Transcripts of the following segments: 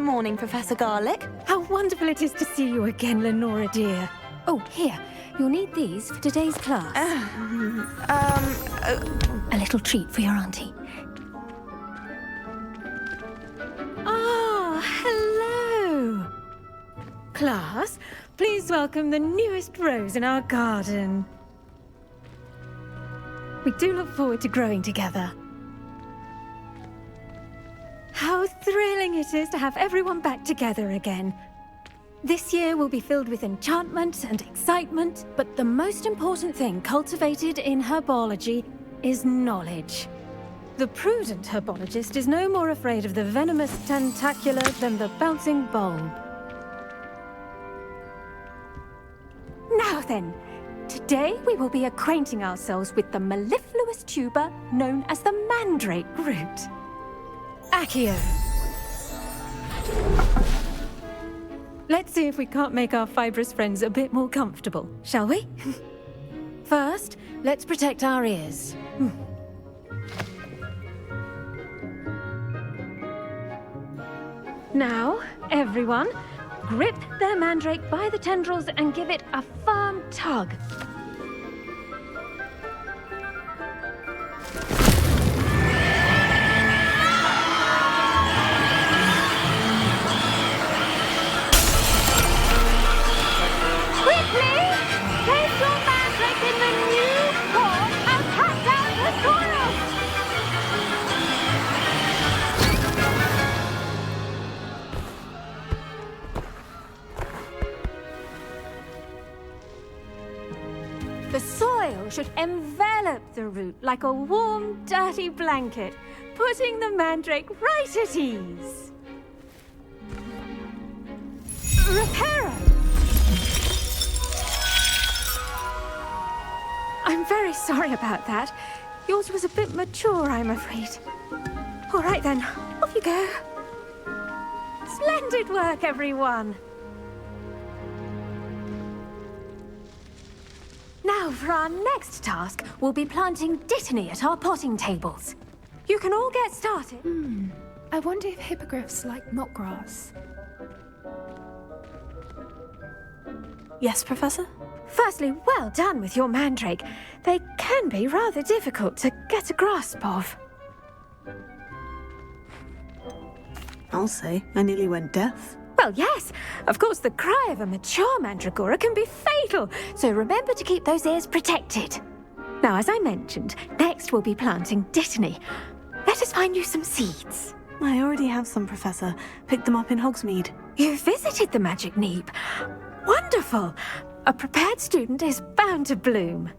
Morning, Professor Garlic. How wonderful it is to see you again, Lenora dear. Oh, here. You'll need these for today's class. A little treat for your auntie. Ah, hello. Class, please welcome the newest rose in our garden. We do look forward to growing together. How thrilling it is to have everyone back together again. This year will be filled with enchantment and excitement, but the most important thing cultivated in herbology is knowledge. The prudent herbologist is no more afraid of the venomous tentacula than the bouncing bulb. Now then, today we will be acquainting ourselves with the mellifluous tuber known as the mandrake root. Accio. Let's see if we can't make our fibrous friends a bit more comfortable, shall we? First, let's protect our ears. Now, everyone, grip their mandrake by the tendrils and give it a firm tug. The soil should envelop the root like a warm, dirty blanket, putting the mandrake right at ease. Reparo! I'm very sorry about that. Yours was a bit mature, I'm afraid. All right then, off you go. Splendid work, everyone. Now, for our next task, we'll be planting dittany at our potting tables. You can all get started. I wonder if hippogriffs like knotgrass. Yes, Professor? Firstly, well done with your mandrake. They can be rather difficult to get a grasp of. I'll say, I nearly went deaf. Well, yes. Of course, the cry of a mature mandragora can be fatal, so remember to keep those ears protected. Now, as I mentioned, next we'll be planting dittany. Let us find you some seeds. I already have some, Professor. Picked them up in Hogsmeade. You visited the Magic Neep. Wonderful! A prepared student is bound to bloom.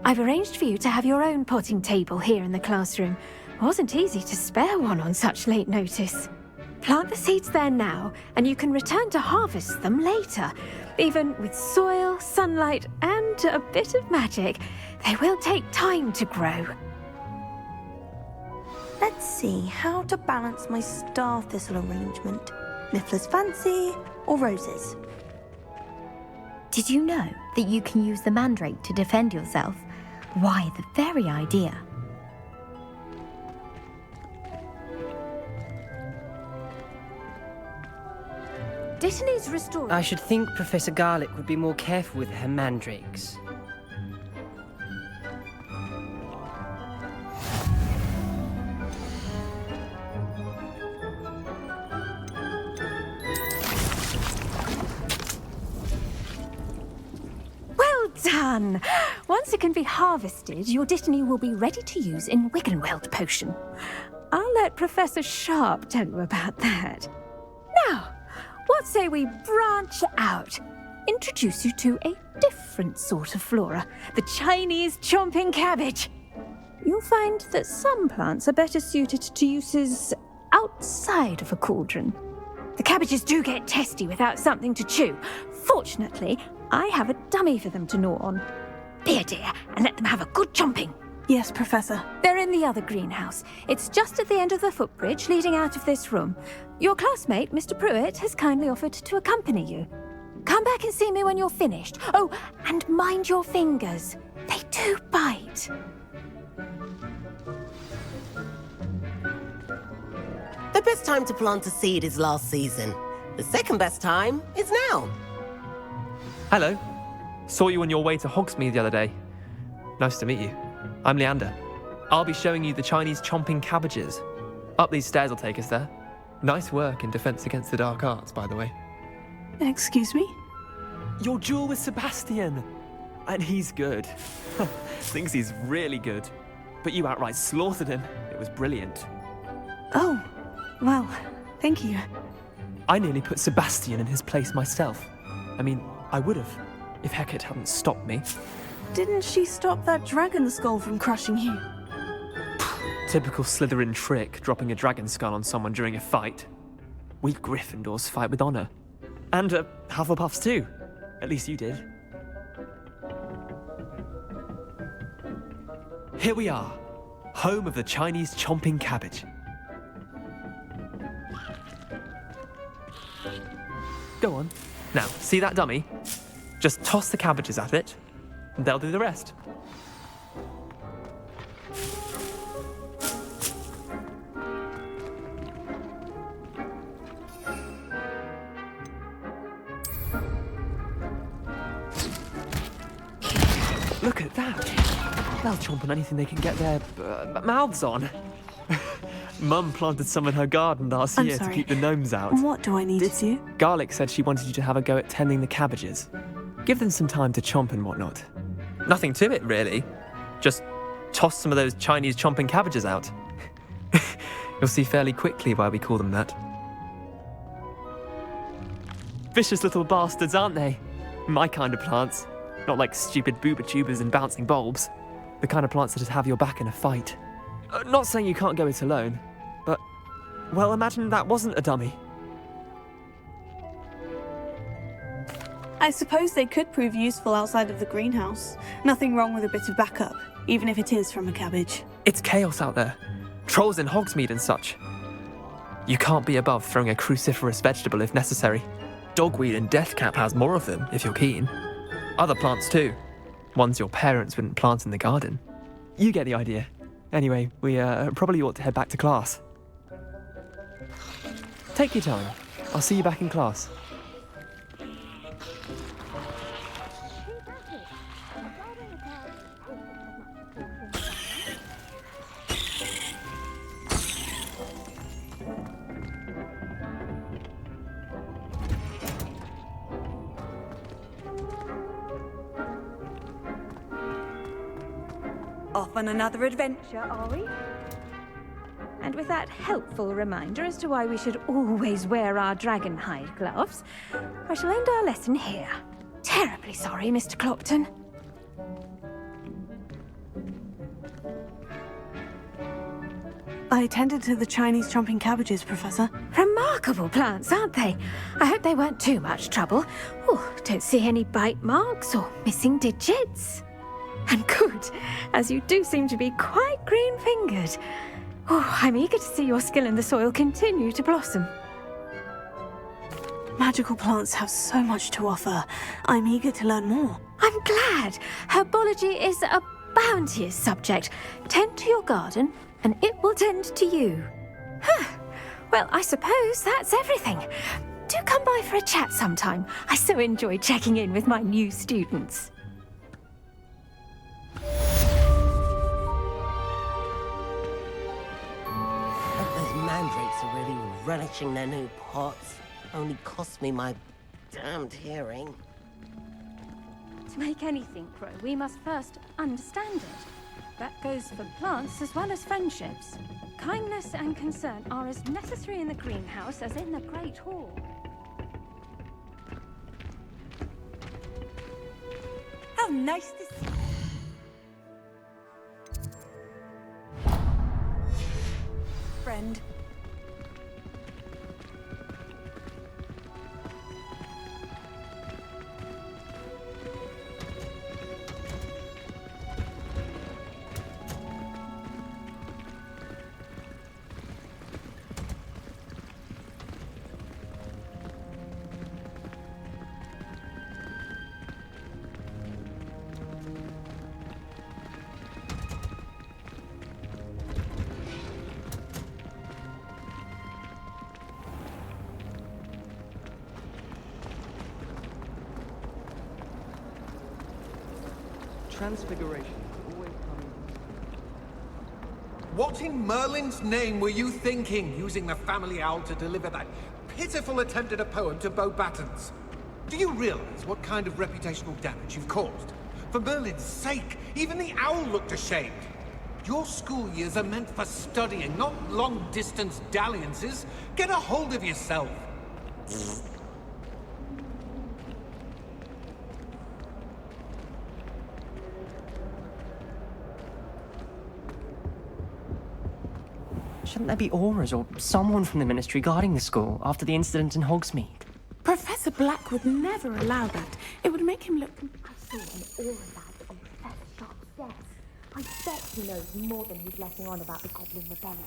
I've arranged for you to have your own potting table here in the classroom. It wasn't easy to spare one on such late notice. Plant the seeds there now, and you can return to harvest them later. Even with soil, sunlight, and a bit of magic, they will take time to grow. Let's see how to balance my star thistle arrangement. Niffler's fancy or roses? Did you know that you can use the mandrake to defend yourself? Why, the very idea. Dittany's restored. I should think Professor Garlic would be more careful with her mandrakes. Well done! Once it can be harvested, your dittany will be ready to use in Wiggenweld potion. I'll let Professor Sharp tell you about that. Now, what say we branch out? Introduce you to a different sort of flora, the Chinese chomping cabbage. You'll find that some plants are better suited to uses outside of a cauldron. The cabbages do get testy without something to chew. Fortunately, I have a dummy for them to gnaw on. Here, dear, and let them have a good chomping. Yes, Professor. They're in the other greenhouse. It's just at the end of the footbridge leading out of this room. Your classmate, Mr. Pruitt, has kindly offered to accompany you. Come back and see me when you're finished. Oh, and mind your fingers. They do bite. The best time to plant a seed is last season. The second best time is now. Hello. Saw you on your way to Hogsmeade the other day. Nice to meet you. I'm Leander. I'll be showing you the Chinese chomping cabbages. Up these stairs will take us there. Nice work in Defense Against the Dark Arts, by the way. Excuse me? Your duel with Sebastian! And he's good. Thinks he's really good. But you outright slaughtered him. It was brilliant. Oh, well, thank you. I nearly put Sebastian in his place myself. I mean, I would have, if Hecate hadn't stopped me. Didn't she stop that dragon skull from crushing you? Typical Slytherin trick, dropping a dragon skull on someone during a fight. We Gryffindors fight with honor. And Hufflepuffs too. At least you did. Here we are, home of the Chinese chomping cabbage. Go on. Now, see that dummy? Just toss the cabbages at it, and they'll do the rest. Look at that. They'll chomp on anything they can get their mouths on. Mum planted some in her garden last year to keep the gnomes out. What do I need to do? Garlic said she wanted you to have a go at tending the cabbages. Give them some time to chomp and whatnot. Nothing to it, really. Just toss some of those Chinese chomping cabbages out. You'll see fairly quickly why we call them that. Vicious little bastards, aren't they? My kind of plants. Not like stupid booba tubers and bouncing bulbs. The kind of plants that just have your back in a fight. Not saying you can't go it alone, but, well, imagine that wasn't a dummy. I suppose they could prove useful outside of the greenhouse. Nothing wrong with a bit of backup, even if it is from a cabbage. It's chaos out there. Trolls in Hogsmeade and such. You can't be above throwing a cruciferous vegetable if necessary. Dogweed and deathcap has more of them, if you're keen. Other plants too. Ones your parents wouldn't plant in the garden. You get the idea. Anyway, we probably ought to head back to class. Take your time. I'll see you back in class. Off on another adventure, are we? And with that helpful reminder as to why we should always wear our dragon hide gloves, I shall end our lesson here. Terribly sorry, Mr. Clopton. I attended to the Chinese chomping cabbages, Professor. Remarkable plants, aren't they? I hope they weren't too much trouble. Oh, don't see any bite marks or missing digits. And good, as you do seem to be quite green-fingered. Oh, I'm eager to see your skill in the soil continue to blossom. Magical plants have so much to offer. I'm eager to learn more. I'm glad. Herbology is a bounteous subject. Tend to your garden, and it will tend to you. Huh. Well, I suppose that's everything. Do come by for a chat sometime. I so enjoy checking in with my new students. Those mandrakes are really relishing their new pots. Only cost me my damned hearing. To make anything grow, we must first understand it. That goes for plants as well as friendships. Kindness and concern are as necessary in the greenhouse as in the Great Hall. How nice to see you. Friend. Transfiguration. What in Merlin's name were you thinking, using the family owl to deliver that pitiful attempt at a poem to Beauxbatons? Do you realize what kind of reputational damage you've caused? For Merlin's sake, even the owl looked ashamed. Your school years are meant for studying, not long-distance dalliances. Get a hold of yourself. Shouldn't there be auras or someone from the Ministry guarding the school after the incident in Hogsmeade? Professor Black would never allow that. It would make him look... I saw an aura lab on Professor Sharp's desk. I bet he knows more than he's letting on about the Goblin Rebellion.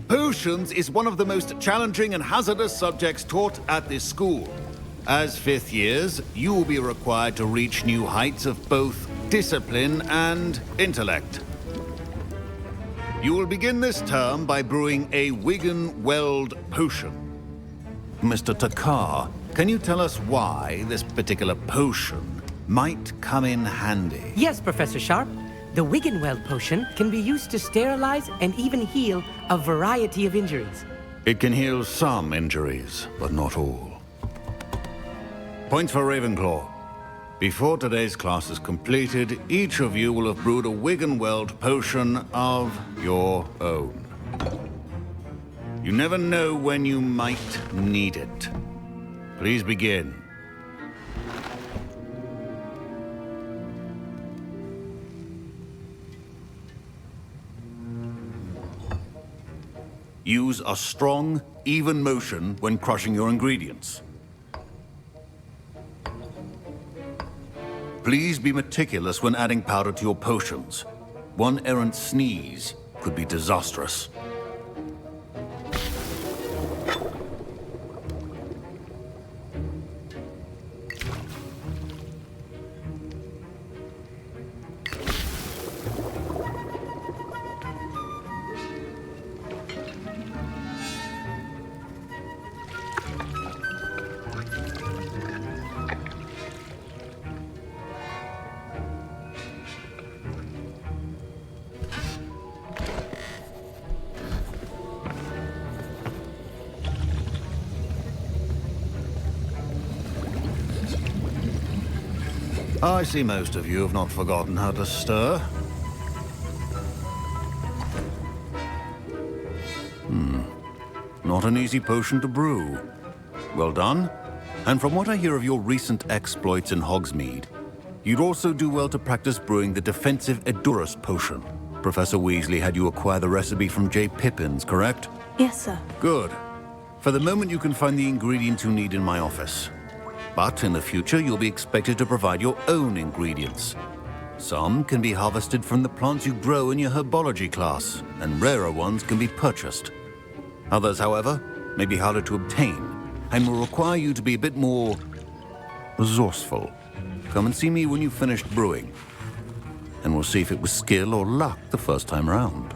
Potions is one of the most challenging and hazardous subjects taught at this school. As fifth years, you will be required to reach new heights of both discipline and intellect. You will begin this term by brewing a Wiggenweld potion. Mr. Takar, can you tell us why this particular potion might come in handy? Yes, Professor Sharp. The Wiggenweld potion can be used to sterilize and even heal a variety of injuries. It can heal some injuries, but not all. Points for Ravenclaw. Before today's class is completed, each of you will have brewed a Wiggenweld potion of your own. You never know when you might need it. Please begin. Use a strong, even motion when crushing your ingredients. Please be meticulous when adding powder to your potions. One errant sneeze could be disastrous. I see most of you have not forgotten how to stir. Not an easy potion to brew. Well done. And from what I hear of your recent exploits in Hogsmeade, you'd also do well to practice brewing the defensive Edurus potion. Professor Weasley had you acquire the recipe from J. Pippins, correct? Yes, sir. Good. For the moment, you can find the ingredients you need in my office. But in the future, you'll be expected to provide your own ingredients. Some can be harvested from the plants you grow in your Herbology class, and rarer ones can be purchased. Others, however, may be harder to obtain, and will require you to be a bit more resourceful. Come and see me when you've finished brewing, and we'll see if it was skill or luck the first time round.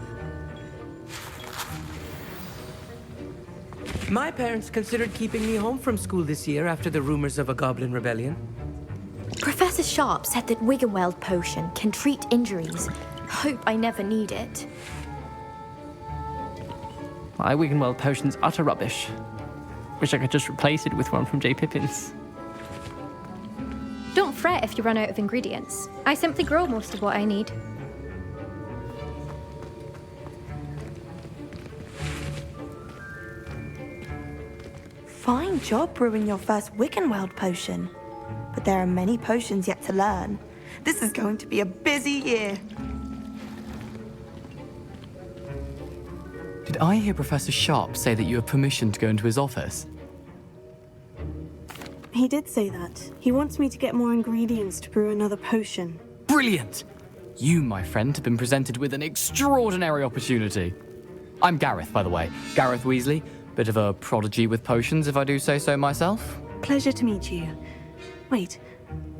My parents considered keeping me home from school this year after the rumors of a Goblin Rebellion. Professor Sharp said that Wiggenweld potion can treat injuries. Hope I never need it. My Wiggenweld potion's utter rubbish. Wish I could just replace it with one from J. Pippins. Don't fret if you run out of ingredients. I simply grow most of what I need. Fine job brewing your first Wiggenweld potion. But there are many potions yet to learn. This is going to be a busy year. Did I hear Professor Sharp say that you have permission to go into his office? He did say that. He wants me to get more ingredients to brew another potion. Brilliant! You, my friend, have been presented with an extraordinary opportunity. I'm Gareth, by the way. Gareth Weasley. Bit of a prodigy with potions, if I do say so myself. Pleasure to meet you. Wait,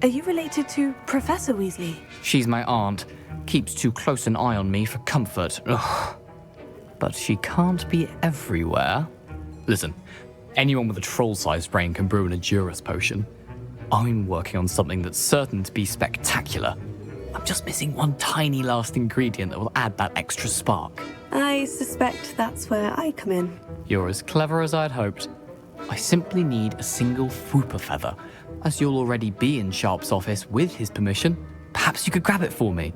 are you related to Professor Weasley? She's my aunt. Keeps too close an eye on me for comfort. Ugh. But she can't be everywhere. Listen, anyone with a troll-sized brain can brew an Edurus potion. I'm working on something that's certain to be spectacular. I'm just missing one tiny last ingredient that will add that extra spark. I suspect that's where I come in. You're as clever as I'd hoped. I simply need a single Fwooper feather. As you'll already be in Sharp's office with his permission, perhaps you could grab it for me.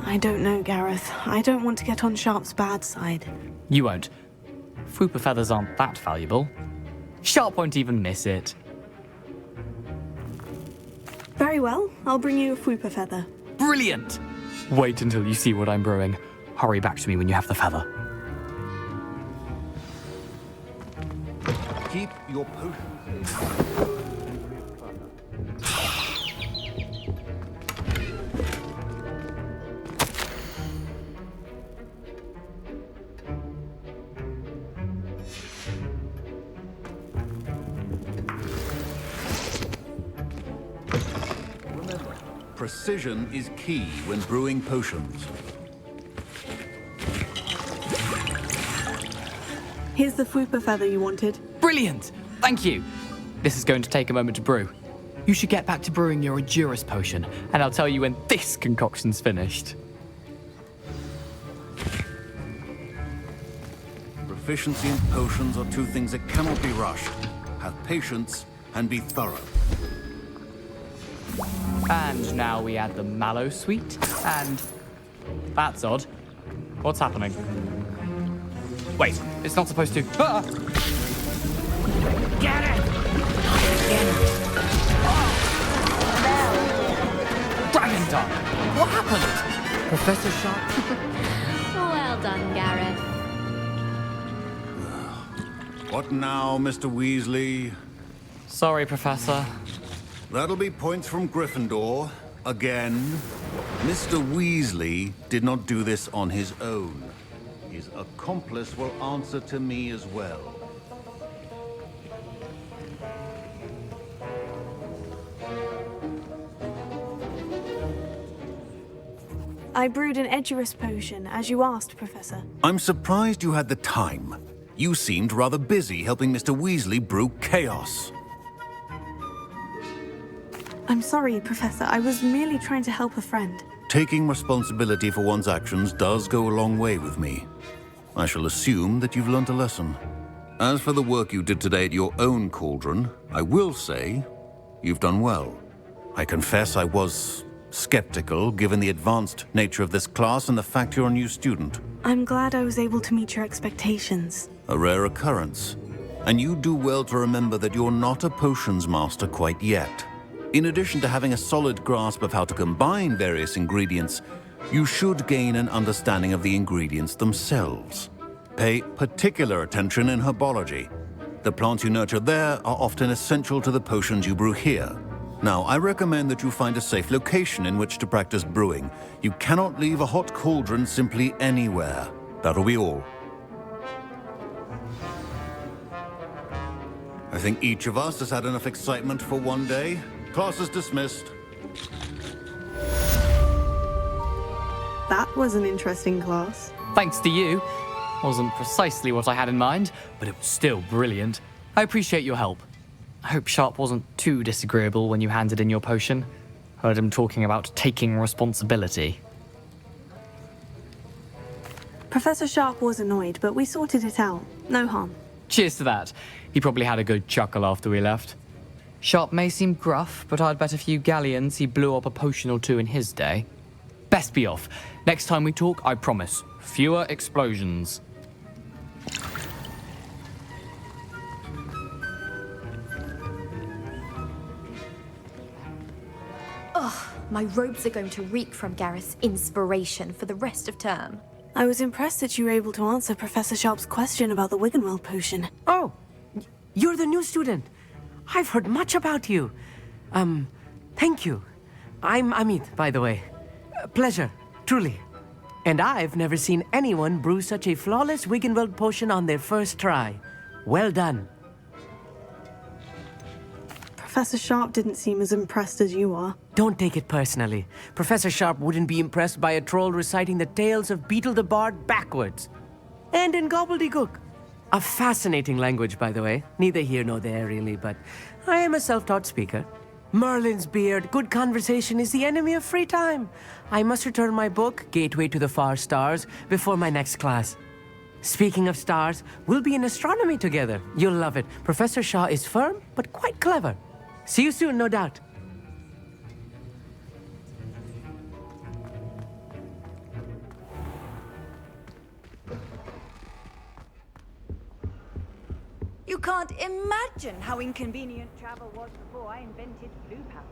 I don't know, Gareth. I don't want to get on Sharp's bad side. You won't. Fwooper feathers aren't that valuable. Sharp won't even miss it. Very well. I'll bring you a Fwooper feather. Brilliant! Wait until you see what I'm brewing. Hurry back to me when you have the feather. Keep your potions. Remember, precision is key when brewing potions. Here's the Fwooper feather you wanted. Brilliant! Thank you! This is going to take a moment to brew. You should get back to brewing your Edurus potion, and I'll tell you when this concoction's finished. Proficiency in potions are two things that cannot be rushed. Have patience and be thorough. And now we add the mallow sweet, and... That's odd. What's happening? Wait, it's not supposed to... Ah! Get it! Dragon Dog! What happened? Professor Sharp? Well done, Gareth. What now, Mr. Weasley? Sorry, Professor. That'll be points from Gryffindor. Again. Mr. Weasley did not do this on his own. His accomplice will answer to me as well. I brewed an Edurus potion, as you asked, Professor. I'm surprised you had the time. You seemed rather busy helping Mr. Weasley brew chaos. I'm sorry, Professor. I was merely trying to help a friend. Taking responsibility for one's actions does go a long way with me. I shall assume that you've learnt a lesson. As for the work you did today at your own cauldron, I will say you've done well. I confess I was skeptical, given the advanced nature of this class and the fact you're a new student. I'm glad I was able to meet your expectations. A rare occurrence. And you do well to remember that you're not a potions master quite yet. In addition to having a solid grasp of how to combine various ingredients, you should gain an understanding of the ingredients themselves. Pay particular attention in herbology. The plants you nurture there are often essential to the potions you brew here. Now, I recommend that you find a safe location in which to practice brewing. You cannot leave a hot cauldron simply anywhere. That'll be all. I think each of us has had enough excitement for one day. Class is dismissed. That was an interesting class. Thanks to you. Wasn't precisely what I had in mind, but it was still brilliant. I appreciate your help. I hope Sharp wasn't too disagreeable when you handed in your potion. Heard him talking about taking responsibility. Professor Sharp was annoyed, but we sorted it out. No harm. Cheers to that. He probably had a good chuckle after we left. Sharp may seem gruff, but I'd bet a few galleons he blew up a potion or two in his day. Best be off. Next time we talk, I promise, fewer explosions. My robes are going to reek from Gareth's inspiration for the rest of term. I was impressed that you were able to answer Professor Sharp's question about the Wiggenweld potion. Oh, you're the new student. I've heard much about you. Thank you. I'm Amit, by the way. Pleasure, truly. And I've never seen anyone brew such a flawless Wiggenweld potion on their first try. Well done. Professor Sharp didn't seem as impressed as you are. Don't take it personally. Professor Sharp wouldn't be impressed by a troll reciting the tales of Beetle the Bard backwards. And in gobbledygook. A fascinating language, by the way. Neither here nor there, really, but I am a self-taught speaker. Merlin's beard, good conversation is the enemy of free time. I must return my book, Gateway to the Far Stars, before my next class. Speaking of stars, we'll be in astronomy together. You'll love it. Professor Shaw is firm, but quite clever. See you soon, no doubt. You can't imagine how inconvenient travel was before I invented blue powder.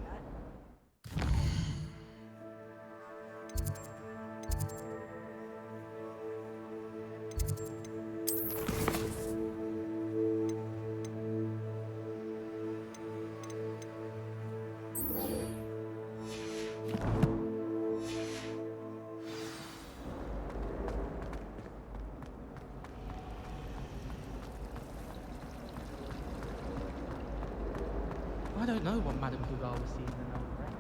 I don't know what Madame Dugal was seeing in our friend.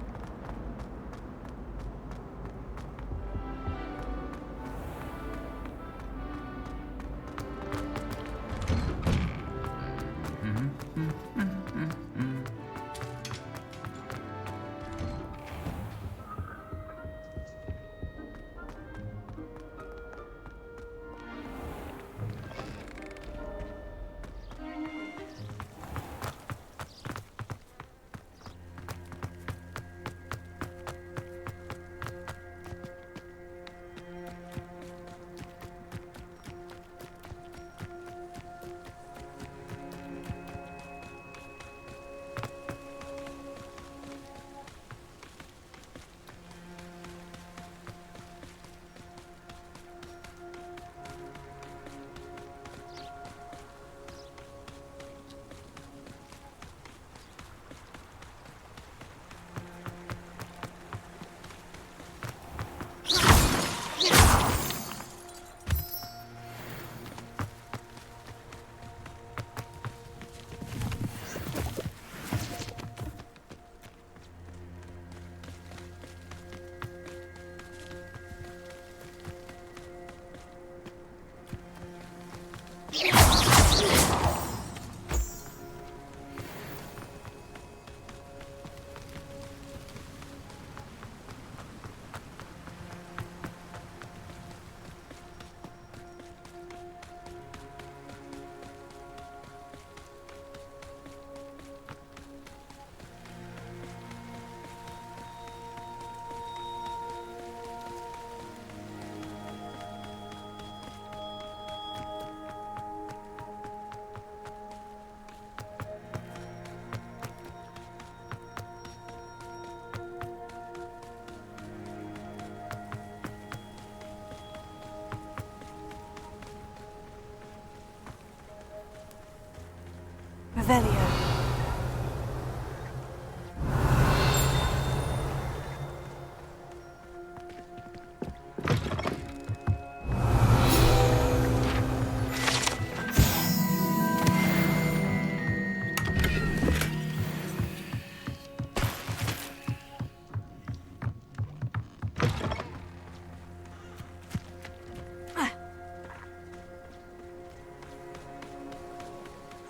Revelio.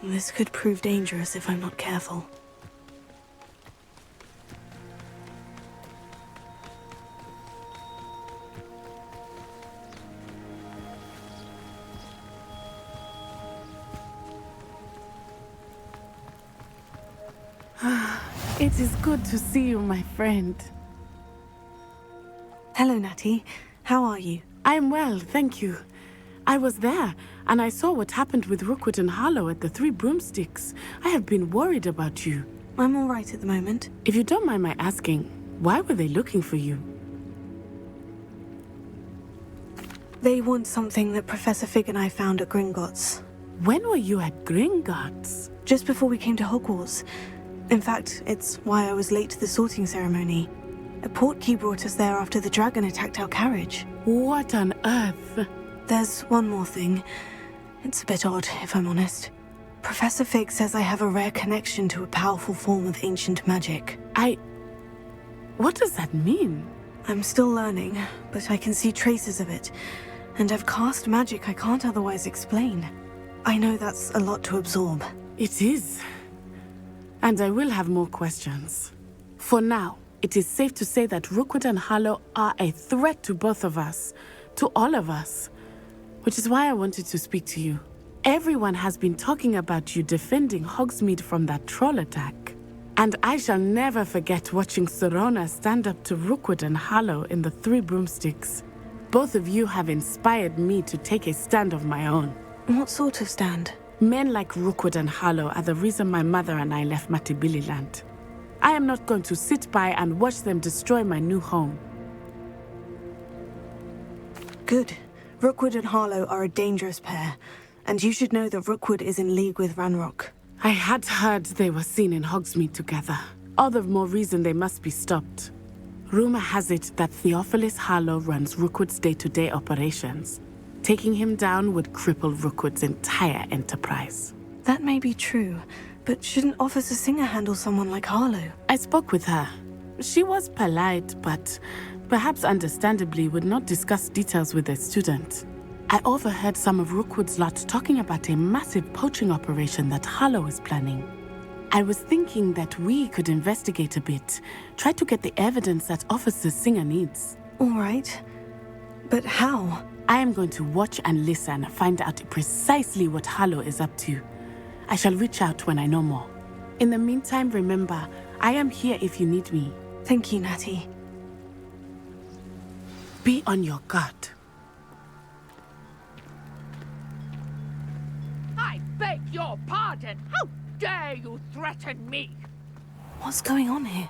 This could prove dangerous if I'm not careful. It is good to see you, my friend. Hello, Natty. How are you? I am well, thank you. I was there, and I saw what happened with Rookwood and Harlow at the Three Broomsticks. I have been worried about you. I'm all right at the moment. If you don't mind my asking, Why were they looking for you? They want something that Professor Fig and I found at Gringotts. When were you at Gringotts? Just before we came to Hogwarts. In fact, it's why I was late to the sorting ceremony. A portkey brought us there after the dragon attacked our carriage. What on earth? There's one more thing. It's a bit odd, if I'm honest. Professor Fig says I have a rare connection to a powerful form of ancient magic. What does that mean? I'm still learning, but I can see traces of it. And I've cast magic I can't otherwise explain. I know that's a lot to absorb. It is. And I will have more questions. For now, it is safe to say that Rookwood and Harlow are a threat to both of us. To all of us. Which is why I wanted to speak to you. Everyone has been talking about you defending Hogsmeade from that troll attack. And I shall never forget watching Serona stand up to Rookwood and Harlow in the Three Broomsticks. Both of you have inspired me to take a stand of my own. What sort of stand? Men like Rookwood and Harlow are the reason my mother and I left Matibililand. I am not going to sit by and watch them destroy my new home. Good. Rookwood and Harlow are a dangerous pair. And you should know that Rookwood is in league with Ranrock. I had heard they were seen in Hogsmeade together. All the more reason they must be stopped. Rumor has it that Theophilus Harlow runs Rookwood's day-to-day operations. Taking him down would cripple Rookwood's entire enterprise. That may be true, but shouldn't Officer Singer handle someone like Harlow? I spoke with her. She was polite, but perhaps understandably would not discuss details with a student. I overheard some of Rookwood's lot talking about a massive poaching operation that Harlow is planning. I was thinking that we could investigate a bit, try to get the evidence that Officer Singer needs. All right. But how? I am going to watch and listen, find out precisely what Harlow is up to. I shall reach out when I know more. In the meantime, remember, I am here if you need me. Thank you, Natty. Be on your guard. I beg your pardon. How dare you threaten me? What's going on here?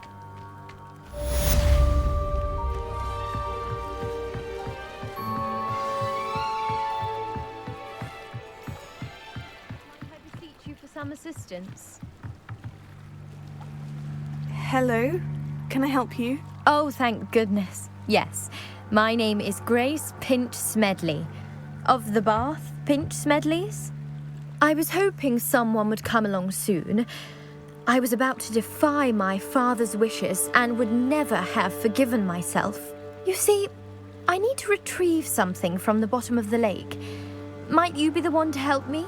I beseech you for some assistance. Hello? Can I help you? Oh, thank goodness. Yes. My name is Grace Pinch Smedley. Of the Bath Pinch Smedleys? I was hoping someone would come along soon. I was about to defy my father's wishes and would never have forgiven myself. You see, I need to retrieve something from the bottom of the lake. Might you be the one to help me?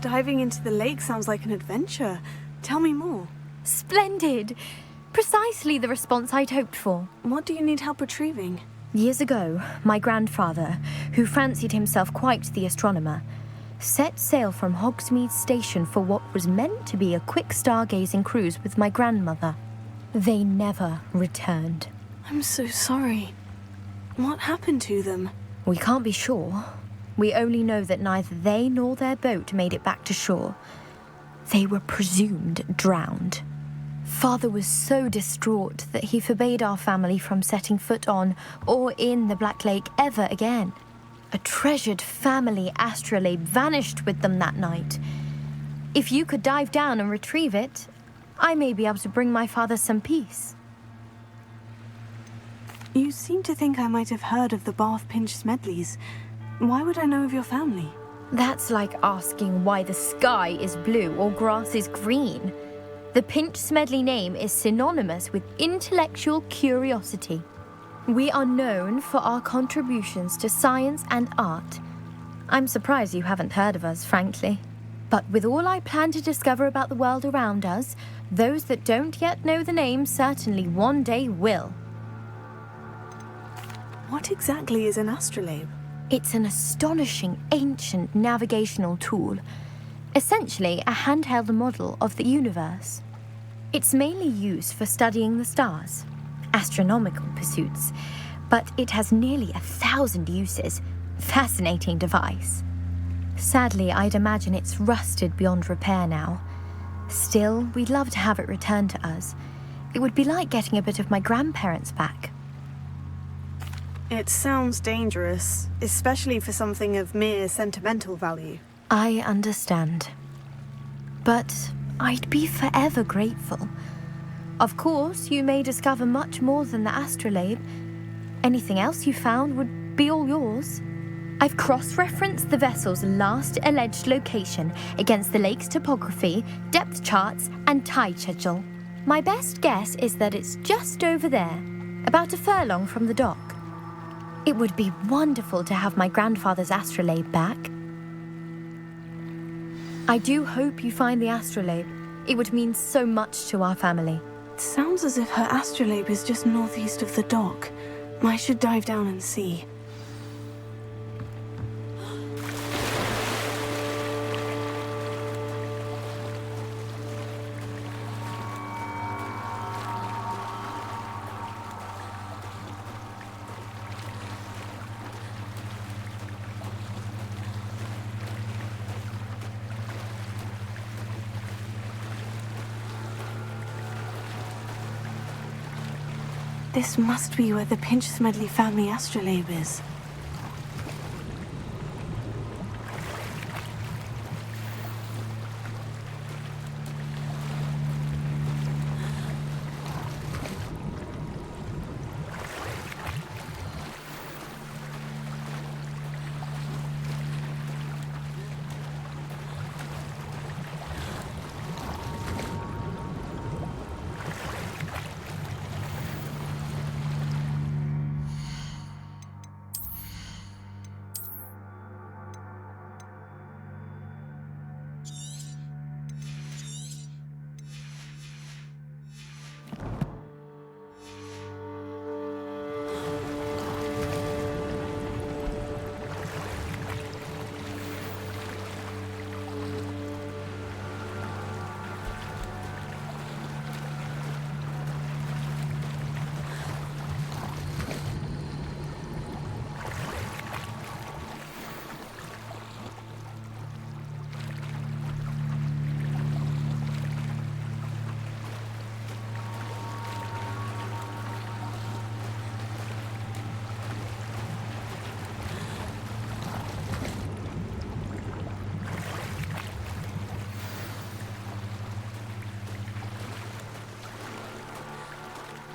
Diving into the lake sounds like an adventure. Tell me more. Splendid! Precisely the response I'd hoped for. What do you need help retrieving? Years ago, my grandfather, who fancied himself quite the astronomer, set sail from Hogsmeade Station for what was meant to be a quick stargazing cruise with my grandmother. They never returned. I'm so sorry. What happened to them? We can't be sure. We only know that neither they nor their boat made it back to shore. They were presumed drowned. Father was so distraught that he forbade our family from setting foot on or in the Black Lake ever again. A treasured family astrolabe vanished with them that night. If you could dive down and retrieve it, I may be able to bring my father some peace. You seem to think I might have heard of the Bath Pinch Smedleys. Why would I know of your family? That's like asking why the sky is blue or grass is green. The Pinch Smedley name is synonymous with intellectual curiosity. We are known for our contributions to science and art. I'm surprised you haven't heard of us, frankly. But with all I plan to discover about the world around us, those that don't yet know the name certainly one day will. What exactly is an astrolabe? It's an astonishing ancient navigational tool. Essentially a handheld model of the universe. It's mainly used for studying the stars, astronomical pursuits, but it has nearly 1,000 uses. Fascinating device. Sadly, I'd imagine it's rusted beyond repair now. Still, we'd love to have it returned to us. It would be like getting a bit of my grandparents back. It sounds dangerous, especially for something of mere sentimental value. I understand. But I'd be forever grateful. Of course, you may discover much more than the astrolabe. Anything else you found would be all yours. I've cross-referenced the vessel's last alleged location against the lake's topography, depth charts, and tide schedule. My best guess is that it's just over there, about a furlong from the dock. It would be wonderful to have my grandfather's astrolabe back. I do hope you find the astrolabe. It would mean so much to our family. It sounds as if her astrolabe is just northeast of the dock. I should dive down and see. This must be where the Pinch Smedley family astrolabe is.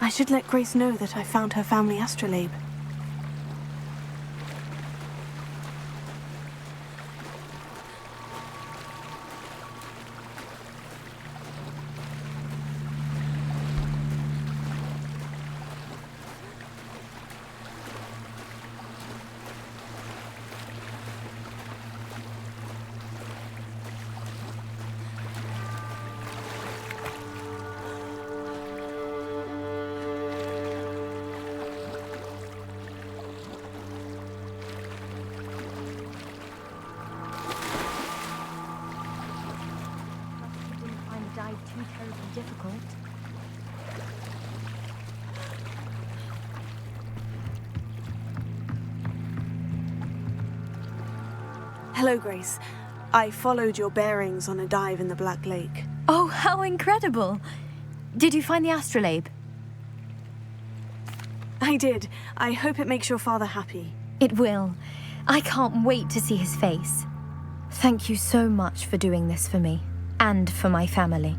I should let Grace know that I found her family astrolabe. Too terribly difficult. Hello, Grace. I followed your bearings on a dive in the Black Lake. Oh, how incredible! Did you find the astrolabe? I did. I hope it makes your father happy. It will. I can't wait to see his face. Thank you so much for doing this for me, and for my family.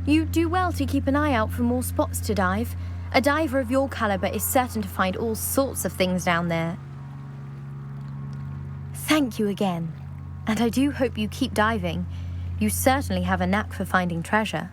You do well to keep an eye out for more spots to dive. A diver of your caliber is certain to find all sorts of things down there. Thank you again, and I do hope you keep diving. You certainly have a knack for finding treasure.